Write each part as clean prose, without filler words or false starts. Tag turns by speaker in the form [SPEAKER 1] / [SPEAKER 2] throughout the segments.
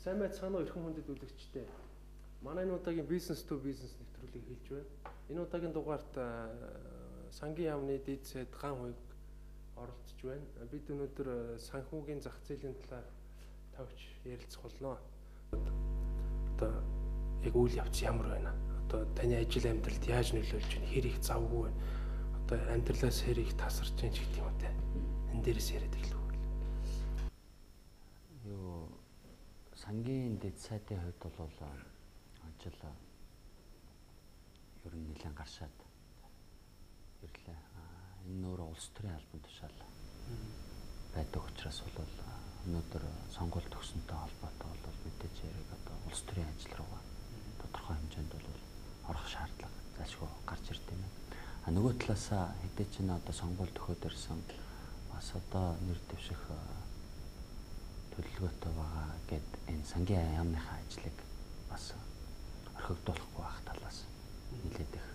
[SPEAKER 1] Сайн байцгаана уу эрхэм хүндэт үзэгчдээ. Манай энэ удаагийн бизнес to бизнес нэвтрүүлгийг хэлж байна. Энэ удаагийн дугаарт сангийн яамны дэд сайд ган хуйг оролцож байна. Бид өнөөдөр санхүүгийн зах зээлийн талаар тавьж ярилцах болно. Одоо яг үйл явц ямар байна? Одоо таны ажил амьдралд яаж нөлөөлж байна? Хэр их завгүй байна? Одоо амьдралаас хэр их тасарч байна ч гэдэг юм уу те. Энэ дээрээс яриад эхлэв.
[SPEAKER 2] Сангийн дэд сайдын хувьд бол ажил ер нь нэлээд гаршаад ирлээ. Энэ нөр улс төрийн албан тушаал байдаг учраас бол өнөөдөр сонгуульд төгсөнтэй холбоотой бол мэдээж яг одоо улс төрийн ажил руугаа тодорхой хэмжээнд бол орох шаардлага зайлшгүй гарч ирд юм байна. Нөгөө талаас хэдий ч энэ одоо сонгуульд төхөөд ирсэн бас одоо нэр дэвших төлөвлөгөөтэй байгаа гэд энэ сангийн яамныхаа ажлыг бас орхигдуулахгүй байх талаас нэлээд их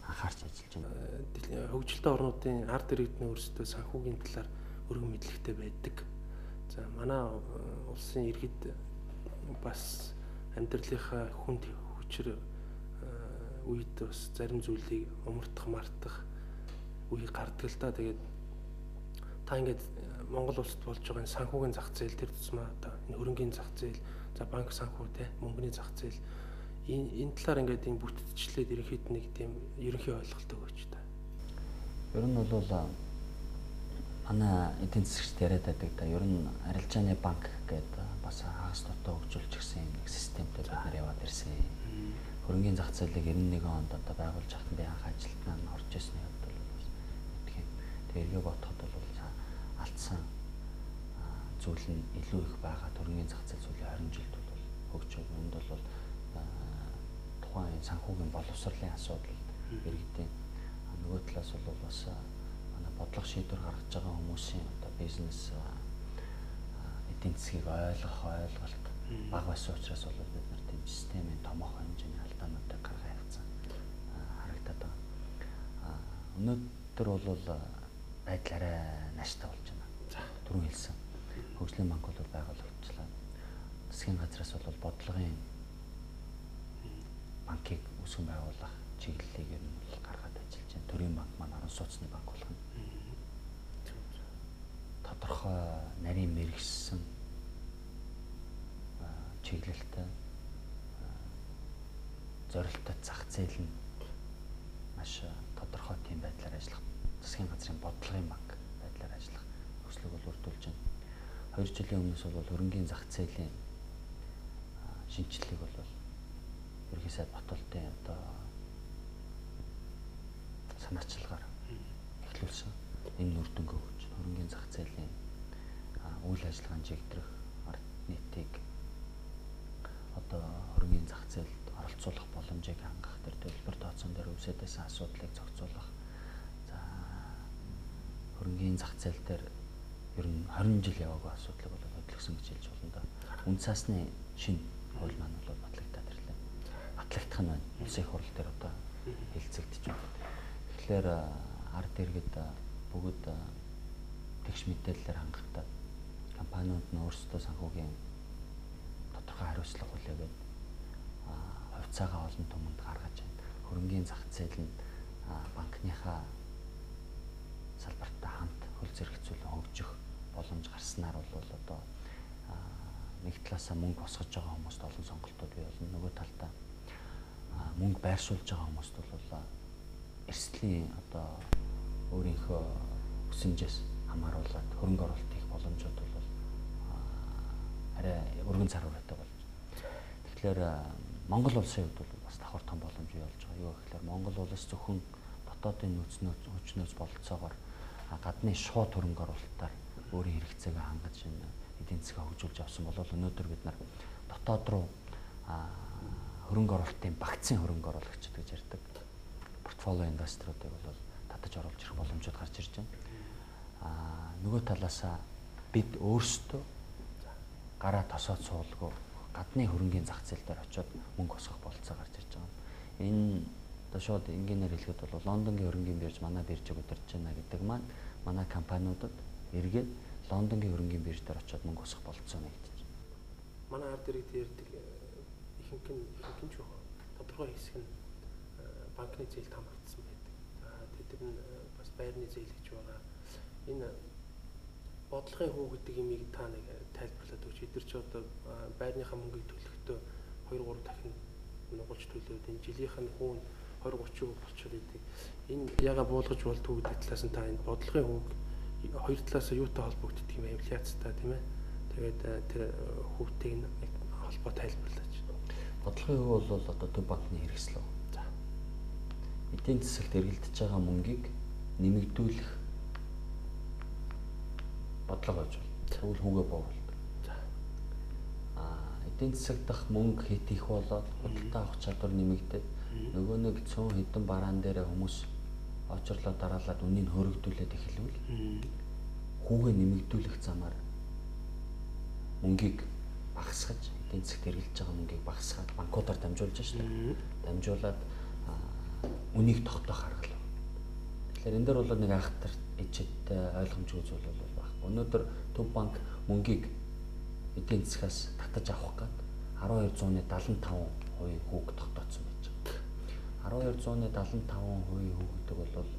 [SPEAKER 2] анхаарч ажиллаж байна.
[SPEAKER 1] Хөгжилтэй орнуудын ард иргэдний өөрсдөө санхүүгийн талаар өргөн мэдлэгтэй байдаг. За манай улсын иргэд бас амьдралынхаа хүнд хүчээр үед бас зарим зүйлийг умартах, мартах үе гардаг л да. Тэгээд та ингээд Монгол улсад болж байгаа энэ санхүүгийн зах зээл тэр тусмаа одоо энэ хөрөнгийн зах зээл, за банк санхүү те мөнгөний зах зээл энэ талаар ингээд энэ бүтцчлээд ерөнхийд нэг тийм ерөнхий ойлголт өгөөч та.
[SPEAKER 2] Ер нь бол манай эдийн засагт яриад байдаг да. Ер нь арилжааны банк гэдэг бас хагас дотоо хөгжүүлж гисэн нэг системтэй бид нар яваад ирсэн. Хөрөнгийн зах зээлийг 91 онд одоо байгуулж хахад би анх ажилтнаа орж ирсний хувьд бол мэдэх юм. Тэгээ эргээ бодоход бол алдсан зүйл нь илүү их байгаа. Хөрөнгийн зах зээл сүүлийн 20 жилд бол хөгжөөг. Энд бол тухайн санхүүгийн боловсролын асуудал иргэдийн нөгөө талаас бол бас манай бодлого шийдвэр гаргаж байгаа хүмүүсийн одоо бизнес эдийн засгийг ойлгох ойлголт бага байсан учраас бол бид нар тийм системийн томоохон хэмжээний алдаануудыг гаргаж явцсан харагдаад байгаа. Өнөөдөр бол байдал арай нааштай болж байна. Түрүүн хэлсэн. Хөгжлийн банк бол байгуулагдчихлаа. Засгийн газраас бол бодлогын банкыг үүсгэн байгуулах чиглэлийг ер нь гаргаад ажиллаж байна. Төрийн банк маань орон сууцны банк болох нь. Тодорхой нарийн мэргэжсэн чиглэлтэй зорилттой зах зээл нь маш тодорхой тийм байдлаар ажиллах. Засгийн газрын бодлогын банк байдлаар ажиллах өслөг бол үрдүүлж байна. 2 жилийн өмнөөс бол хөрөнгийн зах зээлийн шинжилгээг бол ерөнхий сайд Батболтын одоо санаачлагаар эхлүүлсэн. Энэ үр дүнгээ өгч хөрөнгийн зах зээлийн үйл ажиллагааны чиглэх ард нийтийг одоо хөрөнгийн зах зээлд оролцуулах боломжийг хангах төр төлбөр тооцоон дээр үсэдсэн асуудлыг зохицуулах. Хөрөнгийн зах зээл дээр ер нь 20 жил яваагүй асуудлыг бол хөдөлгсөн гэж хэлж болно да. Үнд цаасны шинэ хууль маань бол батлагдаад ирлээ. Батлагдах нь байна. Улсын их хурал дээр одоо хэлцэгдэж байна. Тэгэхээр ард иргэд бүгд тэгш мэдээлэлээр хангахдаа компаниуд нь өөрсдөө санхүүгийн тодорхой хариуцлага хүлээгээд хувьцаагаа олон түмэнд гаргаж байна. Хөрөнгийн зах зээл нь банкныхаа салбартаа хамт хөл зэрэгцүүлэн хөгжих боломж гарснаар бол одоо нэг талаасаа мөнгө босгож байгаа хүмүүст олон сонголтууд бий болно. Нөгөө талдаа мөнгө байршуулж байгаа хүмүүст бол эрсдлийн одоо өөрийнхөө хүсэмжээс хамааруулаад хөрөнгө оруулалт хийх боломжууд бол арай өргөн царууратай болж байна. Тэгэхээр Монгол улсын хувьд бол бас давхар том боломж бий болж байгаа. Юу гэхээр Монгол улс зөвхөн дотоодын хүчнөөс бололцоогоор гадны шууд хөрөнгө оруулалтаар өөрийн хэрэгцээгээ хангаж эдийн засгаа хөгжүүлж авсан бол өнөөдөр бид нар дотоод руу хөрөнгө оруулалтын багцын хөрөнгө оруулагчид гэж ярьдаг портфолио индастриудыг бол татаж оруулж ирэх боломжууд гарч ирж байна. Нөгөө талаасаа бид өөрсдөө гараа тосоод суулгүй гадны хөрөнгийн зах зээл дээр очиод мөнгө босгох бололцоо гарч ирж байгаа. Энэ одоо шууд энгийнээр хэлэхэд бол Лондонгийн хөрөнгийн бирж манай биржийг удирдах байна гэдэг маань манай компаниудад эргээд Лондонгийн хөрөнгийн бирж дээр очиод мөнгө босгох бололцоо нэгдэж байна.
[SPEAKER 1] манай ард иргэд ярьдаг ихэнх нь ч тодорхой хэсэг нь банкны зээл хамрагдсан байдаг. За тэд нь бас байрны зээл гэж байгаа. Энэ бодлогын хүү гэдэг имийг та нэг тайлбарлаад өгч. Эдгээр ч одоо байрныхаа мөнгийг төлөхдөө 2-3 дахин нугалж төлөөд энэ жилийнх нь хүүн 20-30% болчиход идэг. Энэ яга буулгаж болдгоо гэдэг талаас нь та энэ бодлогын хүүг хоёр талаас нь юутай холбогддог юм инфляцтай тийм ээ. Тэгээд тэр хүүтэйг нь холбоо тайлбарлаач.
[SPEAKER 2] Бодлогын хүү бол одоо төв банкны хэрэгсэл. За. Эдийн засагт эргэлдэж байгаа мөнгийг нэмэгдүүлэх бодлого гэж байна. Тэгвэл хүүгээ бууруулдаг. За. Эдийн засаг дах мөнгө хэд их болоод худалдаа авах чадвар нэмэгдээд нөгөө нэг 100 хэдэн бараан дээр хүмүүс очрлоо дараалаад үнийг хөрөгдүүлээд эхэлвэл хүүгээ нэмэгдүүлэх замаар мөнгийг багасгаж эдийн засагт эргэлж байгаа мөнгийг багасгаад банкудаар дамжуулж шээ. Дамжуулаад үнийг тогтоох арга л. Тэгэхээр энэ дээр бол нэг айхтар ижидтэй ойлгомжгүй зүйл бол баг. Өнөөдөр Төв банк мөнгийг эдийн засгаас татаж авах гээд 1275% хүүг тогтооцсон байж байгаа. 1275% хүү гэдэг бол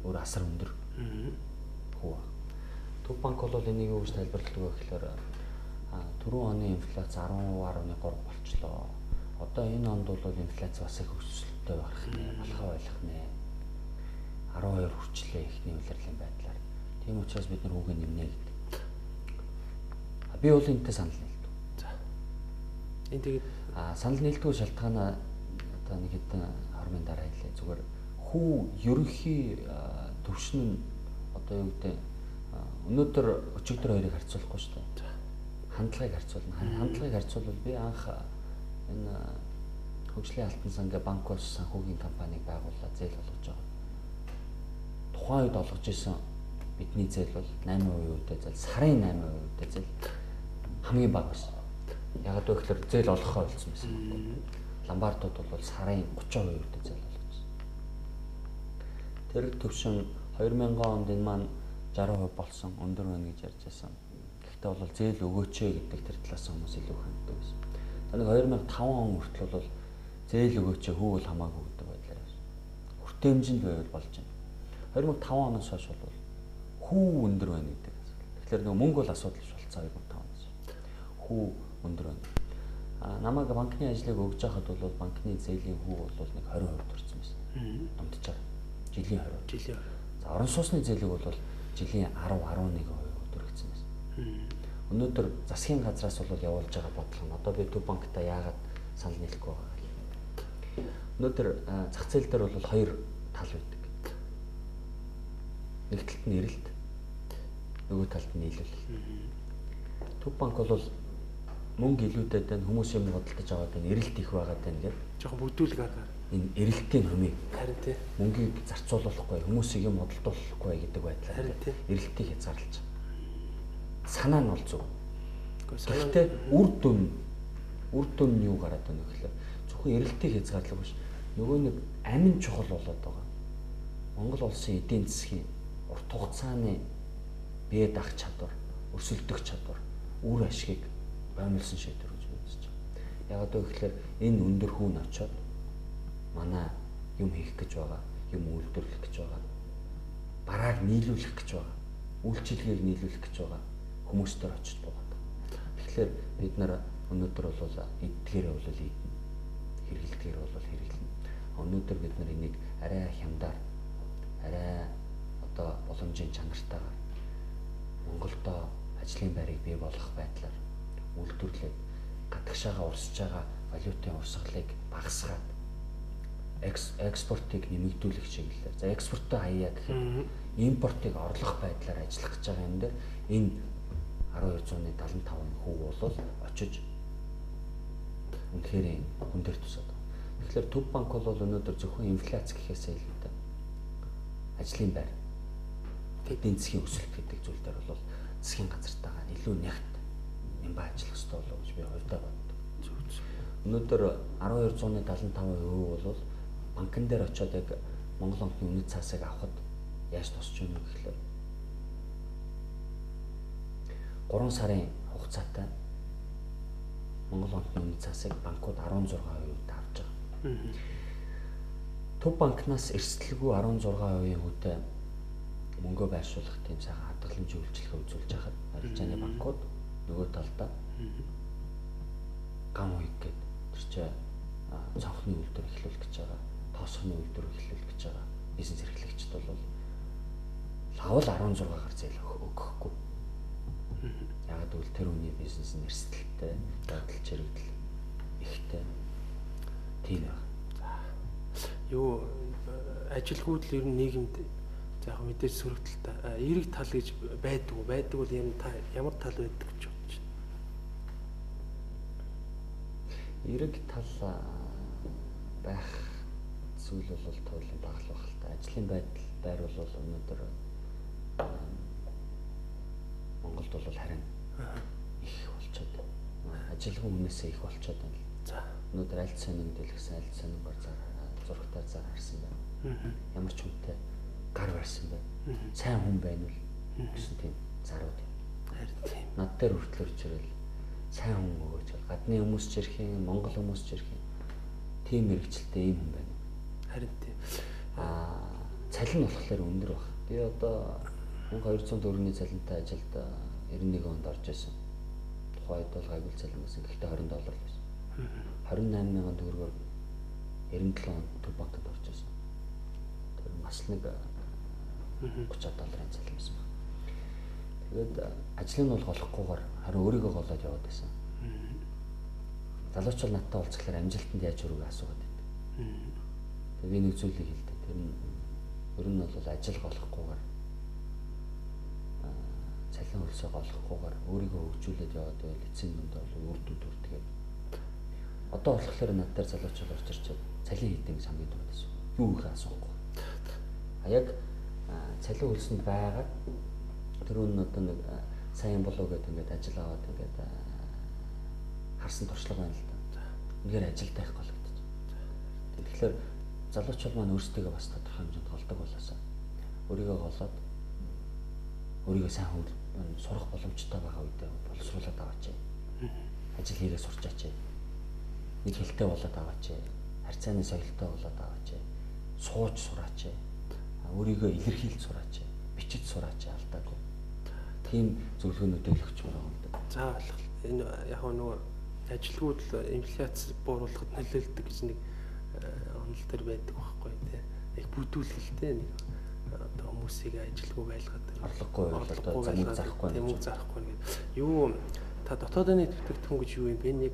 [SPEAKER 2] өөр асар өндөр хүү. Төв банк бол энийг юу гэж тайлбарладаг вэ гэхээр түрүүн оны инфляц 10.3 болчлоо. Одоо энэ онд бол инфляц бас их өсөлттэй байх нэ, болохоо байх нэ. 12 хүрчлээ ихний улирлын байдлаар. Тийм учраас бид нар хүүгээ нэмнэ гэдэг. Би бол энэтэй санал нийлдэг. За. Энэ тэгээд санал нийлдэг шалтгаан одоо нэг хэдэн хормын дараа хэлээ. Зүгээр хүү ерөнхий төвшин нь одоо юу гэдэг өнөөдөр өчигдөр хоёрыг харьцуулахгүй шүү дээ. Хандлагыг харьцуулна. Хандлагыг харьцуулбал би анх энэ хөгжлийн алтан сангийн банк ус санхүүгийн компаниг байгуулаад зээл олгож байгаа. Тухайн үед олгож исэн бидний зээл бол 8%-тэй зээл, сарын 8%-тэй зээл хамгийн бага байсан. Яг л тэгэхээр зээл олгохоо болсон байсан. Ломбардууд бол сарын 30%-тэй зээл олгосон. Тэр төвшин 2000 онд энэ маань 60% болсон, өндөр байна гэж ярьж байсан. Гэхдээ бол зээл өгөөч гэдэг тэр талаас хүмүүс илүү ханддаг байсан. Нэг 2005 он хүртэл бол зээл өгөөч хүү бол хамаагүй гэдэг байдлаар байна. Хүртээмжинд байвал болж байна. 2005 оноос хойш бол хүү өндөр байна гэдэг. Тэгэхээр нөгөө мөнгө бол асуудал биш болцсон 2005 оноос. Хүү өндөр байна. Намайг банкны ажлыг өгж байхад бол банкны зээлийн хүү бол нэг 20% төрсэн байсан. Амтчаар жилийн 20. Жилийн 20. За орон сууцны зээлийг бол жилийн 10-11% төрөгдсөн байсан. Өнөөдөр засгийн газраас бол явуулж байгаа бодлого нь одоо би Төв банктай яагаад санал нийлэхгүй байгаа вэ? Өнөөдөр зах зээл дээр бол хоёр тал байдаг. Нэг талд нь эрэлт, нөгөө талд нь нийлүүлэл. Төв банк бол мөнгө илүүдэд байна, хүмүүс юм бодлож аваад байна, эрэлт их байгаад байна гэдэг.
[SPEAKER 1] Жохон бүгдүүлэг аргаар
[SPEAKER 2] энэ эрэлтийн хөмийг
[SPEAKER 1] харин тий
[SPEAKER 2] мөнгийг зарцуулахгүй, хүмүүсийг юм бодлуулахгүй гэдэг байдлаар эрэлтийг хязгаарлаж байна. Санаа нь бол зөв. Гэхдээ үр дүн нь юу гараад байна вэ гэхээр зөвхөн эрэлтийг хязгаарлах биш. Нөгөө нэг амин чухал болоод байгаа. Монгол улсын эдийн засгийн урт хугацааны бие даах чадвар, өрсөлдөх чадвар, үр ашгийг боомлсон шийдвэр гэж үзэж байгаа. Яг одоо гэхээр энэ өндөр хүүн очоод манай юм хийх гэж байгаа, юм үйлдвэрлэх гэж байгаа, барааг нийлүүлэх гэж байгаа, үйлчилгээг нийлүүлэх гэж байгаа хүмүүстээр очиж буугаад. Тэгэхээр бид нар өнөөдөр бол эдгээр бол ийднэ. Хэрэгэлдгээр бол хэрэглэнэ. Өнөөдөр бид нар энийг арай хямдаар, арай одоо боломжийн чанартайгаар Монголдо ажлын байрыг бий болгох байдлаар үйлдвэрлээд гадагшаага урсж байгаа валютын урсгалыг багасгаад экспортыг нэмэгдүүлэх чиглэлээр. За экспортоо хаяа гэхэд импортыг орлох байдлаар ажиллах гэж байгаа юм дээр энэ 1275% бол очиж үнэхээр хүн дээр тусаад байна. Тэгэхээр Төв банк бол өнөөдөр зөвхөн инфляц гэхээсээ илүүтэй ажлын байр, эдийн засгийн өсөлт гэдэг зүйл дээр бол засгийн газартайгаа илүү нягт нэмбай ажиллах хэрэгтэй болов гэж би хувьдаа боддог. Өнөөдөр 1275% бол банкн дээр очиод яг Монгол банкны үнэт цаасыг авахд яаж тусч байна вэ гэхээр 3 сарын хугацаатай Монгол онцны үнэт цасыг банкуд 16% авч байгаа. Төв банкнаас эрсдэлгүй 16% хүнтэй мөнгө байршуулах тийм сайхан хадгаламжийн үйлчлэгээ үзүүлж хахад арилжааны банкуд нөгөө талдаа гам үйг гээд тэр чинь цонхны үйлдвэр эхлүүлэх гэж байгаа, тоосхны үйлдвэр эхлүүлэх гэж байгаа бизнес эрхлэгчд бол лавл 16-аар зээл өгөхгүй. Яг гэвэл тэр үний бизнес нь эрсдэлтэй, дадал чирэгдэл ихтэй тийм байна.
[SPEAKER 1] Юу ажилгүйд л ер нь нийгэмд за яг мэдээж сөрөгдөлтэй эерэг тал гэж байдаг уу? Байдаг бол ямар тал байдаг гэж бодож байна?
[SPEAKER 2] Эерэг тал байх зүйл бол туйлын баглах л та. Ажлын байр бол өнөөдөр Монголд бол харин их болчиход байна. Ажилгүй хүнээсээ их болчиход байна. За өнөөдөр аль сонин дэлгэсэн аль сонингаар зурагтаар зар харсан байна. Ямар ч хүнтэй гар барьсан байна. Сайн хүн байна уу гэсэн тийм зарууд юм. Харин тийм. Над дээр хүртэл ирж ирэл сайн хүн өгөөч. Гадны хүмүүс ч ирэх юм, Монгол хүмүүс ч ирэх юм. Тийм мэрэгчлээ ийм хүн байна. Харин тийм. Цалин болохоор өндөр баг. Би одоо 1200 төгрөгийн цалинтай ажилд 91 онд орж исэн. Тухайд бол гайгүй цалин байсан. Гэхдээ $20 байсан. 28,000 төгрөгөөр 97 онд төв банкнд орж исэн. Тэр бас нэг $30 цалин байсан баг. Тэгээд ажил нь бол голохгүйгээр харин өөрийгөө голоод яваад байсан. Залууч бол надтай уулзахлаар амжилтанд яаж өргөө асуугаад байдаг. Тэгээд би нэг зүйлийг хэлдэг. Тэр нь ер нь бол ажил голохгүйгээр цалин хөлсөө голохгүйгээр өөрийгөө хөгжүүлээд яваад байвал эцсийн дүнд бол үр дүнд хүрдэг. Одоо болохоор над дээр залууч бол орж ирчээд цалин хийдэг хамгийн дуртай байсан. Юу их асуухгүй. Яг цалин хөлсөнд байгаа тэр үнэн одоо нэг сайн болов гэдэг ингээд ажил аваад ингээд харсан туршлага байна л да. Үнээр ажилдаа их голөгдөж. Тэгэхээр залуучууд маань өөрсдөө бас тодорхой хэмжээнд голдог болоосаа өөрийгөө голоод өөрийгөө сайн сурах боломжтой байгаа үедээ боловсруулаад аваач. Ажил хийгээ сурчаач. Нэг хэлтэй болоод аваач. Харьцааны соёлтой болоод аваач. Сууж сураач. Өөрийгөө илэрхийлж сураач. Бичиж сураач алдаагүй. Тийм зөвлөгөөнүүдийг өгч байгаа юм да. За ойлголоо. Энэ яг нөгөө ажилгүйд инфляц бууруулахад нөлөөлдөг гэж нэг онол төр байдаг байхгүй тий. Их бүдүүлгэлтэй нэг одоо хүмүүсийг ажилгүй байлгаад орлогогүй одоо замыг зарахгүй нэг. Юу та дотоодны төвтгөн гэж юу юм бэ? Нэг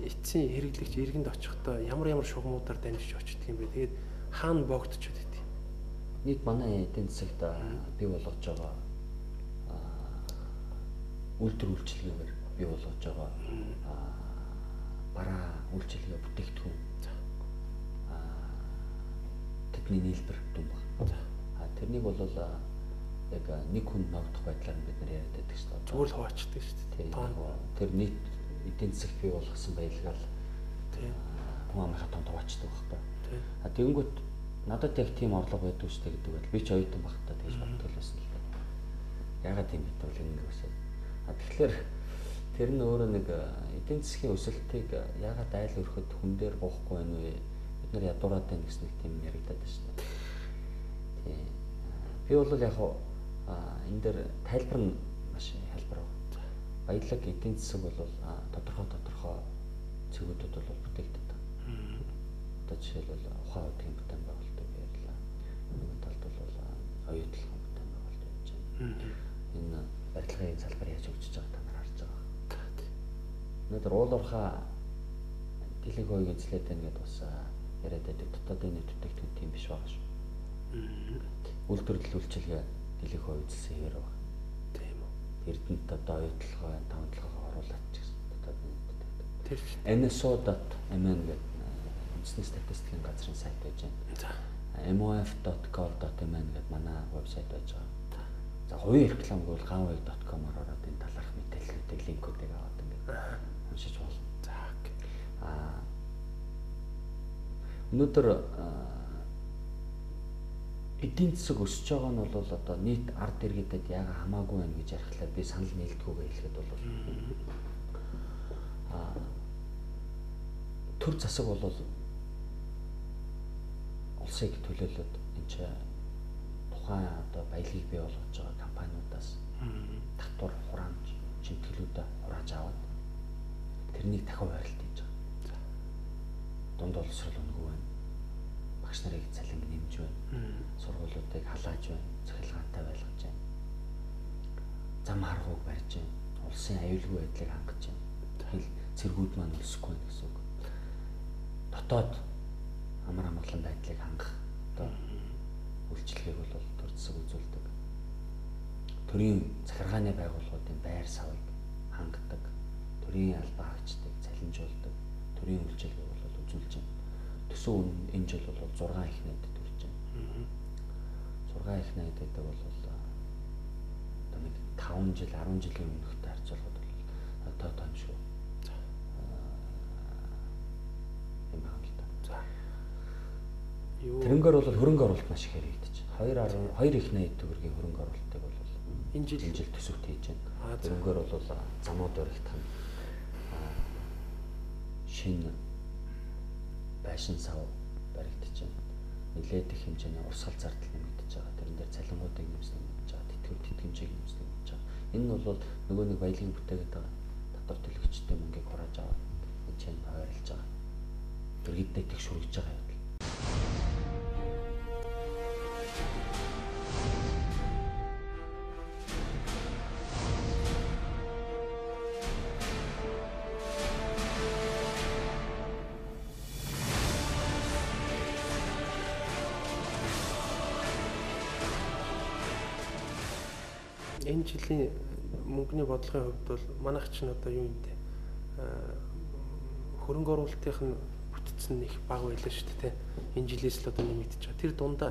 [SPEAKER 2] эцсийн хэрэглэгч иргэнд очихдоо ямар шугамудаар дамжиж очдөг юм бэ? Тэгээд хаана богдчиход идэв. Нийт манай эдийн засагт бий болгож байгаа үйлдвэр үйлчилгээгээр бий болгож байгаа бараа үйлчилгээ бүтээгдэхүүн тэдний нийлбэр дүн баг. Тэрнийг бол яг нэг хүн ногдох байдлаар бид нар яриад байдаг шүү дээ. Зүгээр л хуваачдаг шүү дээ. Тэр нийт эдийн засагт бий болгосон байлгаал хүн амынхаа тонд хуваачдаг байхгүй. Тэгэнгүүт надад яг тийм орлого байдаг шүү дээ гэдэг бол би ч оюутан багтаа тэгж боддог байсан л да. Ягаад тийм гэдэг вэ нэг үсээ. Тэгэхээр тэр нь өөрөө нэг эдийн засгийн өсөлтийг ягаад айл өрхөд хүн дээр буухгүй байна вэ? Бид нар ядуураад байна гэсэн нэг тийм яригадаад байна шүү дээ. Тийм. Би бол яг энэ дээр тайлбар нь маш хэлбэр байна. Баялаг эдийн засаг бол тодорхой цэгүүдүүд бол бүтээгдэв. Одоо жишээлбэл ухаан удгийн бүтээн байгуулалт байлаа. Нэг талд бол оюутлах бүтээн байгуулалт явж байна. Энэ барилгын салбар яаж хөгжиж байгааг та нар харж байгаа. Өнөөдөр уулуурхаа дэлгээг хойг эзлээд байна гэдээ бас яриад байдаг. Дотоодын нийт бүтээгдэхүүн тийм биш байгаа шүү. Үйлдвэрлэл үйлчилгээ дэлгээг хойг эзэлсэн хэвээр байна. Тийм үү. Эрдэнэт одоо оюутлахаа тавталгаагаа оруулаад ч гэсэн дотоодын нийт бүтээгдэхүүн. NSO.mn гэдэг үндэсний статистикийн газрын сайт байж байна. mof.gov.mn гэдэг манай вебсайт байж байгаа. За хувийн реклам гэвэл ganway.com-оор ороод энэ талаарх мэдээллүүдийг линкүүдийг аваад ингээд уншиж болно. За окей. Өнөөдөр эдийн засаг өсөж байгаа нь бол одоо нийт ард иргэдэд яага хамаагүй байна гэж ярихлаар би санал нийлдэггүйгээ хэлэхэд бол төр засаг бол улсыг төлөөлөд энэ тухайн одоо баялагийг бий болгож байгаа компаниудаас татвар хураамж шимтгэлүүдэд хурааж аваад тэрнийг дахин байралт хийж байгаа. Дунд боловсрол өнгөө байна. Багш нарыг цалин нэмж байна. Сургуулиудыг халааж байна. Цахилгаантай байлгаж байна. Зам харгууг барьж байна. Улсын аюулгүй байдлыг хангаж байна. Цэргүүд маань өлсөхгүй байна гэсэн үг. Дотоод амар амгалан байдлыг хангах одоо үйлчлэгийг бол төр засаг үзүүлдэг. Төрийн захиргааны байгууллагуудын байр савыг хангадаг. Төрийн албаа хаагчдыг цалинжуулдаг. Төрийн үйлчлэгийг бол үзүүлж байна. Төсөв энэ жил бол 6 их найдад хүрч байна. 6 их найд гэдэг бол одоо нэг 5 жил 10 жилийн өмнөхтэй харьцуулахад бол тоо том шүү. юм байна л да. За. Тэрнгээр бол хөрөнгө оруулалт маш их хэрэгдэж байна. 2 их найд төгрөгийн хөрөнгө оруулалтыг бол энэ жил төсөвт хийж байна. Тэрнгээр бол замууд баригдах нь шинэ байшин сав баригдаж байна. Нилээд их хэмжээний урсгал зардал нэмэгдэж байгаа. Тэрэн дээр цалингуудыг нэмсэн нэмж байгаа. Тэтгэврийн нэмсэн нэмж байгаа. Энэ нь бол нөгөө нэг баялагын бүтээгээд байгаа татвар төлөгчдийн мөнгийг хурааж аваад энэ чинь хойрлж байгаа. Дэргэдтэй тэгш хүргэж байгаа юм.
[SPEAKER 1] Энэ жилийн мөнгөний бодлогын хувьд бол манайх чинь одоо юу юм бэ? Хөрөнгө оруулалтын бүтцэн их бага байлаа шүү дээ. Энэ жилээс л одоо нэмэгдэж байгаа. Тэр дундаа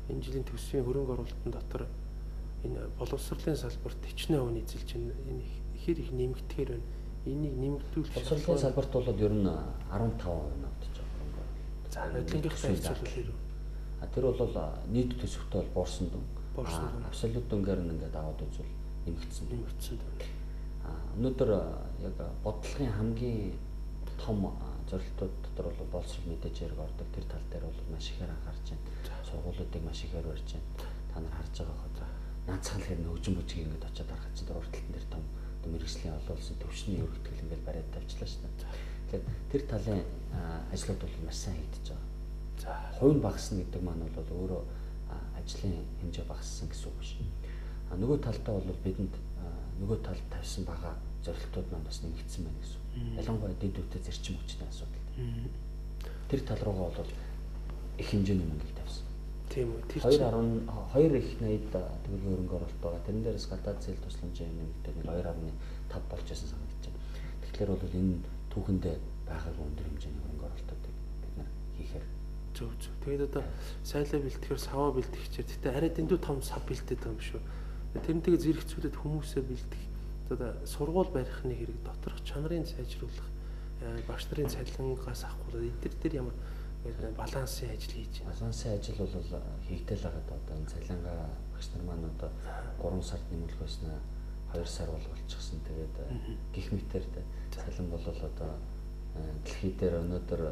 [SPEAKER 1] энэ жилийн төсвийн хөрөнгө оруулалтын дотор энэ боловсролын салбарт 40% эзэлж байна. Энэ ихэр их нэмэгдэхээр байна. Энийг нэмэгдүүлэх
[SPEAKER 2] боловсролын салбарт бол ер нь 15% навдаж байгаа.
[SPEAKER 1] За, нодлонгийнхтай харьцуулбал
[SPEAKER 2] тэр бол нийт төсөвтэй бол буурсан дүн. Абсолют дүнгээр нь ингээд аваад үзвэл нэмэгдсэн. Өнөөдөр яг бодлогын хамгийн том зорилтууд дотор бол боловсрол мэдээж хэрэг ордог. Тэр тал дээр бол маш ихээр анхаарч байна. Сургуулиудыг маш ихээр барьж байна. Та нар харж байгаа хөө. Наацхан хэрэг хөгжим бүжиг ингээд очиад харахад чинь урталтан дээр том мэрэгжлийн олуулсан төвшний өргөтгөл ингээд бариад тавьчлаа шүү дээ. Тэгэхээр тэр талын ажлууд бол маш сайн хийгдэж байгаа. За, хувийн багасна гэдэг маань бол өөрөө ажлын хэмжээ багассан гэсэн үг биш. Нөгөө талдаа бол бидэнд нөгөө талд тавьсан байгаа зорилтууд маань бас нэмэгдсэн байна гэсэн. Ялангуяа дэд өвтө зарчим хүчний асуудал. Тэр тал руугаа бол их хэмжээний мөнгө тавьсан.
[SPEAKER 1] Тийм үү. Тэр
[SPEAKER 2] 2 их найд төгрөгийн хөрөнгө оруулалт байгаа. Тэрэн дээрээс гадаад зээл тусламжийн нэмэгдээд 2.5 болж байсан санагдаж байна. Тэгэхээр бол энэ түүхэндээ байгаагүй өндөр хэмжээний хөрөнгө оруулалтуудыг бид нар хийхээр
[SPEAKER 1] зөв. Тэгээд одоо сайлаа бэлтгэхээр саваа бэлтгэхчээр тэгтээ арай дэндүү том сав бэлтээд байгаа юм шүү. Тэрнтэйгээ зэрэгцүүлээд хүмүүсээ бэлдэх одоо сургууль барихны хэрэг, доторх чанарын сайжруулах, багш нарын цалингаас авах эдгээр төр ямар балансын ажил хийж байна.
[SPEAKER 2] Балансын ажил бол хийгдэл байгаа одоо энэ цалингаа багш нар маань одоо 3 сард нэмүүлэх байснаа 2 сар болчихсон. Тэгээд гих мэтэр цалин бол одоо дэлхий дээр өнөөдөр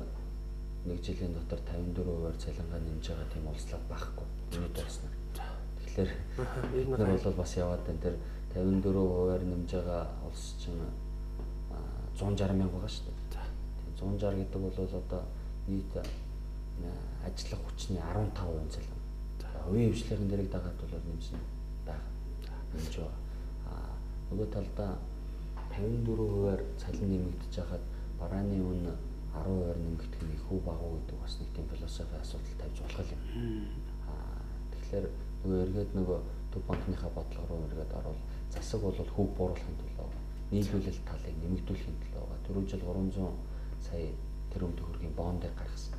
[SPEAKER 2] 1 жилийн дотор 54%-аар цалингаа нэмж байгаа тийм улслаад байхгүй. Өнөөдөр болсноо. Тэгэхээр бид нар бол бас яваад энэ тэр 54%-аар нэмж байгаа улс чинь 160 мянга байгаа шүү дээ. Тийм 160 гэдэг бол одоо нийт ажиллах хүчний 15% цалин. Хувийн хвшлийн дээрийг дагаад бол нэмсэн байгаа. Нэмж байгаа. Нөгөө талдаа 54%-аар цалин нэмэгдэж хахад барааны үн 10%-аар нэмэгдэх нь их үү бага уу гэдэг бас нэг тийм философи асуудал тавьж болох юм. Тэгэхээр нөгөө эргээд нөгөө төв банкныхаа бодлого руу эргээд орвол засаг бол хөв бууруулахын төлөө нийлүүлэлт талыг нэмэгдүүлэхийн төлөө байгаа. Түрүү жил 300 сая тэрбум төгрөгийн бондыг гаргасан.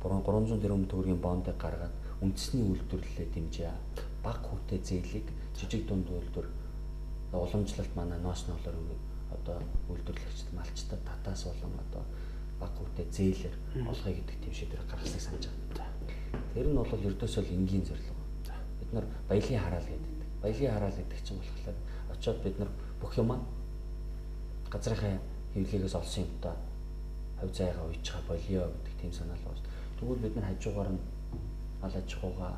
[SPEAKER 2] 300 тэрбум төгрөгийн бондыг гаргаад үндэсний үйлдвэрлэлээ дэмжээ. Бага хүүтэй зээлийг жижиг дунд үйлдвэр уламжлалт манай ноос ноолоор одоо үйлдвэрлэгчд малчтад татаас болон одоо бага хүүтэй зээлэр олгоё гэдэг тийм шийдвэр гаргасныг санаж байна. Тэр нь бол ердөөсөө л энгийн зорилго. Бид нар баялагын хараал гэдэг. Баялагын хараал гэдэг чинь болохоор очиод бид нар бүх юмаа газрынхаа хэвлэгээс олсон юмтай хувь заяагаа уйчгаа болио гэдэг тийм санаал байна шүү дээ. Тэгвэл бид нар хажуугаар нь ал аж ахуйгаа,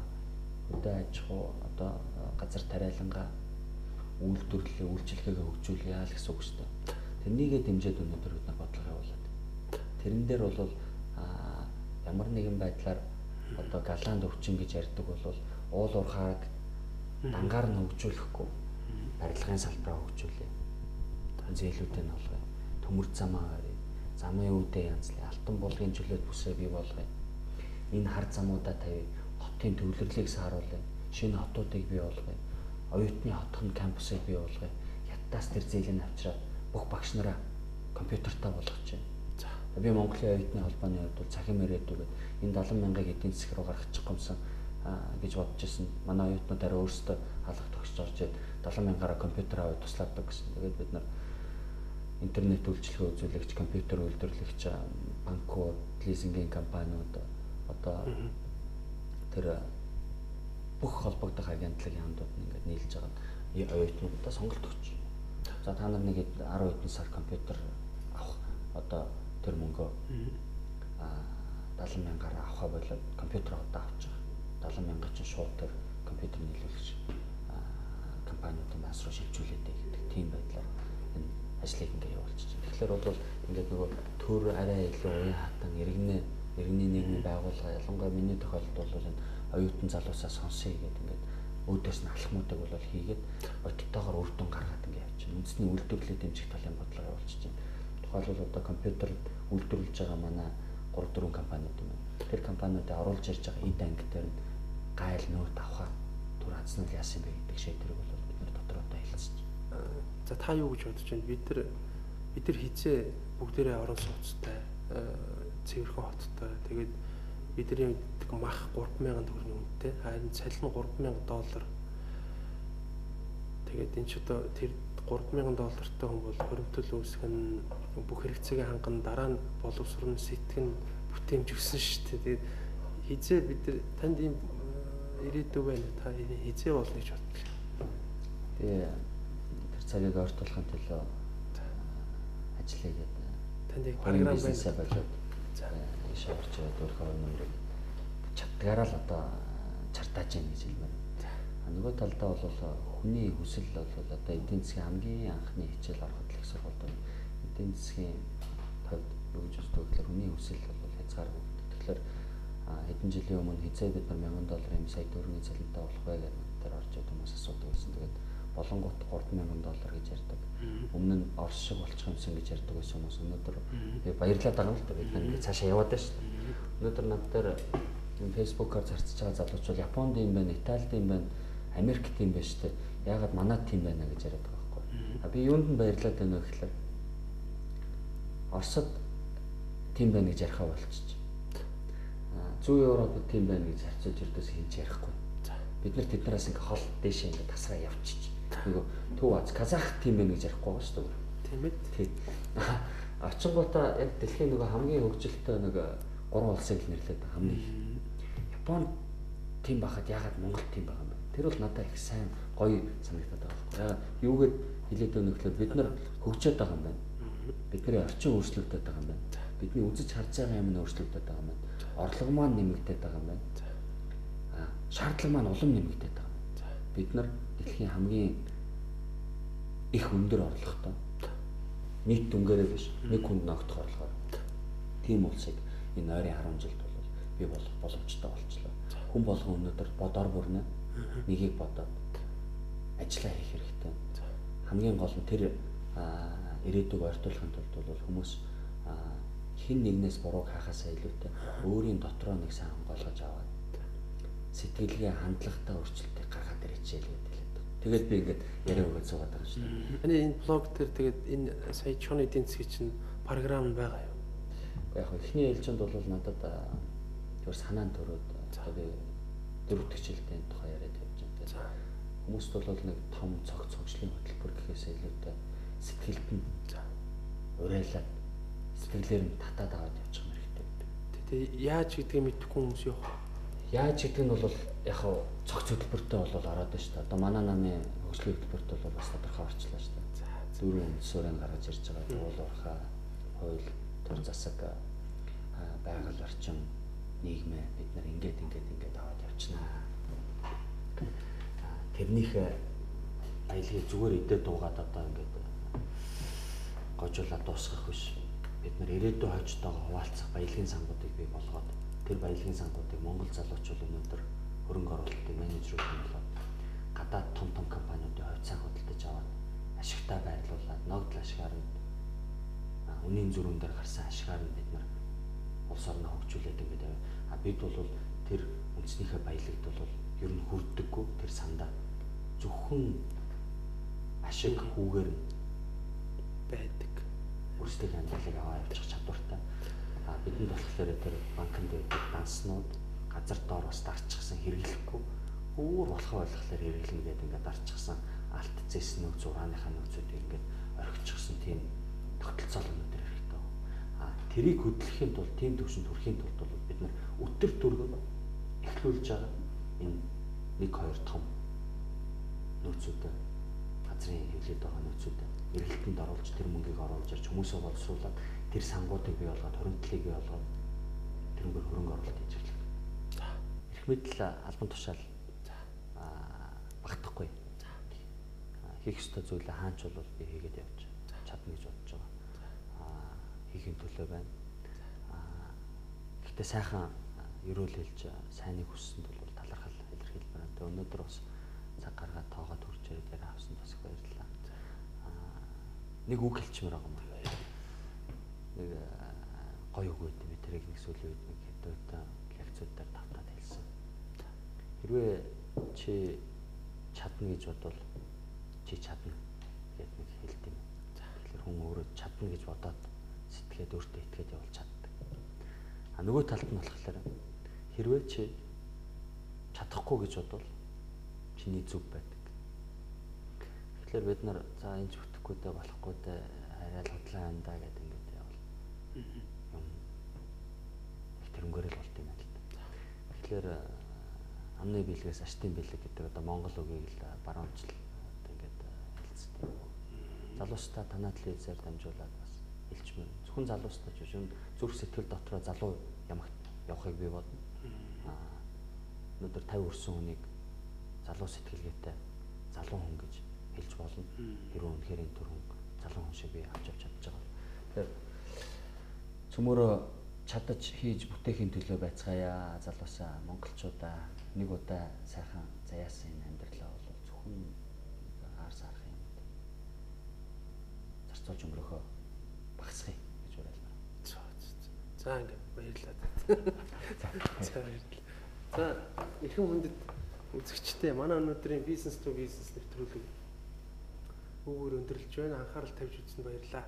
[SPEAKER 2] хөдөө аж ахуй, одоо газар тариалангаа үйлдвэрлэлээ, үйлчлэгээ хөгжүүлье л гэсэн үг шүү дээ. Тэрнийгээ дэмжиж өнөөдөр бид нар бодлого явуулаад. Тэрэн дээр бол ямар нэгэн байдлаар одоо галаанд өвчин гэж ярьдаг бол уул уурхайг дангаар нь хөгжүүлэхгүй барилгын салбараа хөгжүүлээ. Зээлүүдээ нь олгоё. Төмөр замаа барья. Замын үүдээ янзлая. Алтан булгын чөлөөт бүсээ бий болгоё. Энэ хар замуудаа тавья. Хотын төвлөрлийг сааруулъя. Шинэ хотуудыг бий болгоё. Оюутны хотхон кампусыг бий болгоё. Хятадаас тэр зээлийг авчираад бүх багш нараа компьютертай болгочих. За би Монголын оюутны холбооны хувьд бол цахим ирээдүгээд энэ 70,000-ыг эдийн засаг руу гаргачих гомсон гэж бодож ирсэн. Манай оюутнууд арай өөрсдөө халах тогтсож орж ирээд 70,000-аараа компьютер аваад туслаадаг гэсэн. Тэгээд бид нар интернет үйлчилгээ үзүүлэгч, компьютер үйлдвэрлэгч, банкуд, лизингийн компаниуд одоо тэр бүх холбогдох агентлагийн хамтууд ингээд нийлж байгаа оюутнуудаа сонголт өгч. За та нар нэг 10 хэдэн сар компьютер авах одоо тэр мөнгөө 70,000-аар авахаа болоод компьютер одоо авч байгаа. 70,000 чинь шууд тэр компьютер нийлүүлэгч компаниудын бас руу шилжүүлээд гэдэг тийм байдлаар энэ ажлыг ингээд явуулчих. Тэгэхээр бол ингээд нөгөө төр арай илүү уян хатан иргэний нийгмийн байгууллага ялангуяа миний тохиолдолд бол энэ оюутан залуусаа сонсъё гэдэг ингээд өөдөөс нь алхмуудыг бол хийгээд оттойгоор үр дүн гаргаад ингээд явчихна. Үндэсний үйлдвэрлэлийг дэмжих талын бодлого явуулчих чинь. Тухайлбал одоо компьютер үйлдвэрлэж байгаа манай 3-4 компаниуд юм байна. Тэр компаниудад оруулж ирж байгаа эд анги дээр нь гайл нөт авахаа түр хадснал яасан бэ гэдэг шийдвэрийг бол бид нар дотроодоо хэлцэж.
[SPEAKER 1] За та юу гэж бодож байна? Бид нар хизээ бүгдээрээ орон сууцтай, цэвэрхэн хоттой. Тэгээд бидний мах 3,000 төгрөгийн үнэтэй. Харин цалин $3,000. Тэгээд энэ ч одоо тэр $3,000 хүн бол хоригдол үүсгэх нь бүх хэрэгцээгээ ханган дараа нь боловсрон сэтгэн бүтээмж өссөн шүү дээ. Тэгээд хизээ бид нар танд ийм ирээдүй байна. Та хизээ болно гэж бодлоо.
[SPEAKER 2] Тэгээ тэр цагийг ойртуулахын төлөө ажиллая гэдэг.
[SPEAKER 1] Танд яг програм
[SPEAKER 2] байна болоод ийш орж ирээд өөрийнхөө нэмрийг чаддгаараа л одоо чартааж яах гэж хэлмээр. Нөгөө талдаа бол хүний хүсэл бол одоо эдийн засгийн хамгийн анхны хичээл ороход л их сургуульд эдийн засгийн төвд юу гэж үздэг гэхээр хүний хүсэл бол хязгааргүй. Тэгэхээр хэдэн жилийн өмнө хизээ бид нар $1,000 сая төгрөгийн цалинтай болох вэ гэдэг тэр орж ирээд хүмүүс асуудаг байсан. Тэгээд болонгот $3,000 гэж ярьдаг. Өмнө нь Орос шиг болчих юмсан гэж ярьдаг байсан хүмүүс. Өнөөдөр би баярлаад байгаа юм л да. Бид нар ингэ цаашаа яваад байна шүү дээ. Өнөөдөр над дээр Facebook-оор зарцж байгаа залуучууд Японд юм байна, Италид юм байна, Америкт юм байна шүү дээ. Яагаад манайд тийм байна гэж яриад байгаа байхгүй. Би юунд нь баярлаад байна вэ гэхээр Оросд тийм байна гэж ярихаа болчих. Зүүн Европод тийм байна гэж харьцаж ирдээс хийж ярихгүй. Бид нар тэднээс ингээ хол дээшээ ингээ тасраа явчих. Нөгөө Төв Аз, Казах тийм байна гэж ярихгүй байгаа шүү дээ.
[SPEAKER 1] Тийм ээ.
[SPEAKER 2] Тийм. Очингуудаа яг дэлхийн нөгөө хамгийн хөгжилтэй нэг 3 улсыг нэрлээд байгаа хамгийн их. Япон тийм байхад яагаад Монгол тийм байгаа юм бэ? Тэр бол надад их сайн гоё санагдаад байгаа байхгүй. Яагаад юугээд хэлээд өгнө гэхээр бид нар хөгжөөд байгаа юм байна. Бидний орчин өөрчлөгдөд байгаа юм байна. Бидний үзэж харж байгаа юм нь өөрчлөгдөд байгаа юм байна. Орлого маань нэмэгдээд байгаа юм байна. Шаардлага маань улам нэмэгдээд байгаа юм. Бид нар дэлхийн хамгийн их өндөр орлоготой нийт дүнгээрээ биш нэг хүнд ногдох орлогоор тийм улсыг энэ ойрын 10 жилд бол бий болох боломжтой болчихлоо. Хүн болгон өнөөдөр бодоор бүрнэ нэгийг бодоод ажиллаа хийх хэрэгтэй. Хамгийн гол нь тэр ирээдүг ойртуулахын тулд бол хүмүүс хэн нэгнээс бурууг хаахаасаа илүүтэй өөрийн дотроо нэг сайн онгойлгож аваад сэтгэлгээ хандлагатай өөрчлөлтийг гаргаад ирээчээ л гэдэг. Тэгээд би ингээд яриа өгөөд суугаад байгаа шүү дээ.
[SPEAKER 1] Эний энэ блог дээр тэгээд энэ сая чоны эдийн засгийн чинь програм байгаа юу?
[SPEAKER 2] Яг эхний ээлжинд бол надад зөвхөн санаанд төрөөд би дөрөвдөг жилийн тухай яриад явж байгаа. Хүмүүст бол нэг том цогцлын хөтөлбөр гэхээс илүүтэй сэтгэлд нь урайлаад сэтгэлээр нь татаад аваад явчих юм хэрэгтэй.
[SPEAKER 1] Тэгээд яаж гэдгийг мэдэхгүй хүмүүс явах.
[SPEAKER 2] Яаж гэдэг нь бол яг цогц хөтөлбөртэй бол ороод байна шүү дээ. Одоо манай намын хөгжлийн хөтөлбөрт бол бас тодорхой орчлоо шүү дээ. дөрвөн үндсөөрийн гаргаж ирж байгаа уул уурхай, хууль, төр засаг, байгаль орчин, нийгмээ бид нар ингээд аваад явчихнаа. Тэрнийх аялыг зүгээр идэ дуугаад одоо ингээд гожуулаад дуусгах биш. Бид нар ирээдүйн хойчтойгоо хуваалцах баялагын сангуудыг бий болгоод тэр баялагын сангуудыг Монгол залуучууд өнөөдөр хөрөнгө оруулалтын менежерүүд болоод гадаад том компаниудын хувьцааг худалдаж аваад ашигтай байрлуулад ногдол ашигаар нь үнийн зөрүүн дээр гарсан ашигаар нь бид нар улс орноо хөгжүүлээд ингээд бид бол тэр үндснийхээ баялагт бол ер нь хүрдэггүй тэр сандаа зөвхөн ашиг хүүгээр байдаг. Өөрсдийн амьдралыг аваа явуучих чадвартай. Бидэнд болохоор тэр банкнд байдаг данснууд газар доор бас дарчихсан хэрэглэхгүй өөр болохоо болохоор хэрэглэнэ гэдэг ингээд дарчихсан алт зэс нөөц урааныхаа нөөцүүдийг ингээд орхичихсан тийм тогтолцоол өнөдөр хэрэгтэй. Тэрийг хөдлөхийн тулд тийм төвшөнд хүрэхийн тулд бол бид нар өтөр дүргэн эхлүүлж байгаа энэ 1-2 том нөөцүүдээ газрын хөвлөд байгаа нөөцүүдээ эргэлтэнд оруулж тэр мөнгийг оруулж ирж хүмүүсээ боловсруулаад тэр сангуудыг бий болгоод хоригдлыг бий болгоод тэрнгээр хөрөнгө оруулалт хийж ирлээ. Эрх мэдэл албан тушаал багтахгүй. Хийх ёстой зүйлээ хаач бол би хийгээд явж чадна гэж бодож байгаа. Хийхин төлөө байна. Гэхдээ сайхан ерөөл хэлж сайныг хүссэнд бол талархал илэрхийлмээр байна. Тэгээ өнөөдөр бас цаг гаргаад тоогоод хүрч ирээд яриа авсан бас их баярлалаа. Нэг үг хэлчмээр байгаа юм байна. Нэг гоё үг өгд би тэрийг нэг сүүлийн үед нэг хэдүүтэн лекцүүдээр тавтаад хэлсэн. Хэрвээ чи чадна гэж бодвол чи чадна гэдэг нэг хэлт юм. Тэгэхээр хүн өөрөө чадна гэж бодоод сэтгэлээд өөртөө итгээд явуулж чаддаг. Нөгөө талд нь болохоор хэрвээ чи чадахгүй гэж бодвол чиний зүг байдаг. Тэгэхээр бид нар за энэ ч бүтэхгүй дээ болохгүй дээ арай л худлаа байна да гэдэг ингээд явал юм их тэрнгэрэл болт юм байна л да. Тэгэхээр амны бэлгээс аштын бэлэг гэдэг одоо монгол үгийг л баруунчл ингээд хэлцдэг. Залуустай танаа телевизээр дамжуулаад бас хэлчмээр. Зөвхөн залуустай ч биш зүрх сэтгэл дотроо залуу ямагт явахыг би бодно. Өнөөдөр 50 өрсөн хүнийг залуу сэтгэлгээтэй залуу хүн гэж хэлж болно. Хэрвээ үнэхээр энэ төр хүн залуу хүн шиг би авч явж чадж байгаа. Тэгэхээр цөмөрөө чадаж хийж бүтээхийн төлөө байцгаая залуусаа монголчуудаа нэг удаа сайхан заяасан энэ амьдралаа бол зөвхөн аар сарах юм. Зарцуулж өнгөрөхөө багасгая гэж уриалмаар.
[SPEAKER 1] За ингээд баярлалаа. За баярлалаа. За эрхэм хүндэт үзэгчтэй манай өнөөдрийн бизнес to бизнес нэвтрүүлэг өгөр өндөрлөж байна. Анхаарал тавьж үзсэнд баярлалаа.